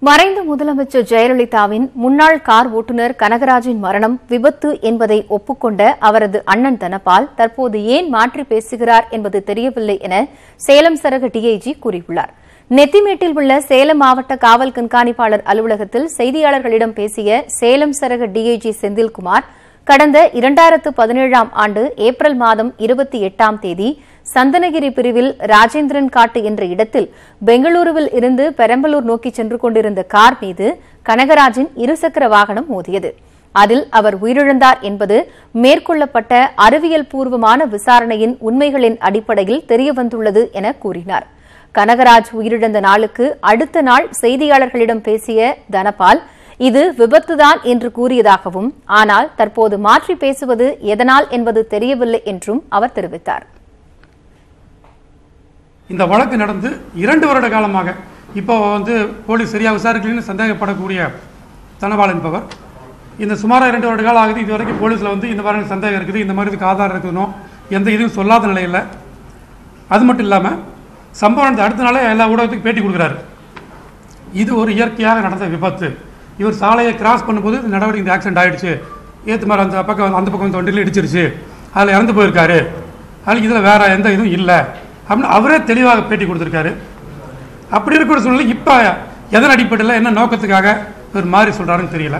மறைந்த முதலமைச்சர் ஜெயலலிதாவின் முன்னாள் கார் ஓட்டுநர் கனகராஜின் மரணம் விபத்து என்பதை ஒப்புக்கொண்ட அவரது அண்ணன் தனபால் தற்போது ஏன் மாற்றி பேசுகிறார் என்பது தெரியவில்லை என சேலம் சரக டிஐஜி கூறியுள்ளார். நெத்திமேட்டில் உள்ள சேலம் மாவட்ட காவல் கண்காணிப்பாளர் அலுவலகத்தில் செய்தியாளர்களிடம் பேசிய சேலம் சரக டிஐஜி செந்தில்குமார், கடந்த 2017ஆம் ஆண்டு ஏப்ரல் மாதம் 28ஆம் தேதி சந்தனகிரி பிரிவில் ராஜேந்திரன் காட்டு என்ற இடத்தில் பெங்களூருவில் இருந்து பெரம்பலூர் நோக்கி சென்று கொண்டிருந்த கார் மீது கனகராஜின் இருசக்கர வாகனம் மோதியது. அதில் அவர் உயிரிழந்தார் என்பது மேற்கொள்ளப்பட்ட அறிவியல் பூர்வமான விசாரணையின் உண்மைகளின் அடிப்படையில் தெரியவந்துள்ளது என கூறினார். கனகராஜ் உயிரிழந்த நாளுக்கு அடுத்த நாள் செய்தியாளர்களிடம் பேசிய தனபால், இது விபத்துதான் என்று கூறியதாகவும், ஆனால் தற்போது மாற்றி பேசுவது எதனால் என்பது தெரியவில்லை என்றும் அவர் தெரிவித்தார். இந்த வழக்கு நடந்து 2 வருட காலமாக இப்போ போலீஸ் சரியாக விசாரிக்கலன்னு சந்தேகப்படக்கூடிய தனபால் என்பவர் இந்த சுமாராக 2 வருட காலம் ஆகுது. இது வரைக்கும் போலீஸில் இந்த மாதிரி சந்தேகம் இருக்குது, இந்த மாதிரி இதுக்கு ஆதாரம் இருக்கணும், எந்த இதுவும் சொல்லாத நிலையில். அது மட்டும் இல்லாமல் சம்பவம் அடுத்த நாளே எல்லா ஊடகத்துக்கும் பேட்டி கொடுக்குறாரு. இது ஒரு இயற்கையாக நடந்த விபத்து, இவர் சாலையை கிராஸ் பண்ணும்போது இந்த நடவடிக்கை இந்த ஆக்சிடென்ட் ஆகிடுச்சு, ஏற்று மாதிரி அந்த பக்கம் வண்டியில் இடிச்சிருச்சு, அதில் இறந்து போயிருக்காரு, அதில் இதில் வேறு எந்த இதுவும் இல்லை அப்படின்னு அவரே தெளிவாக பேட்டி கொடுத்துருக்காரு. அப்படி இருக்கிற சூழ்நிலை இப்போ எதன் அடிப்படையில் என்ன நோக்கத்துக்காக இவர் மாறி சொல்கிறாருன்னு தெரியல.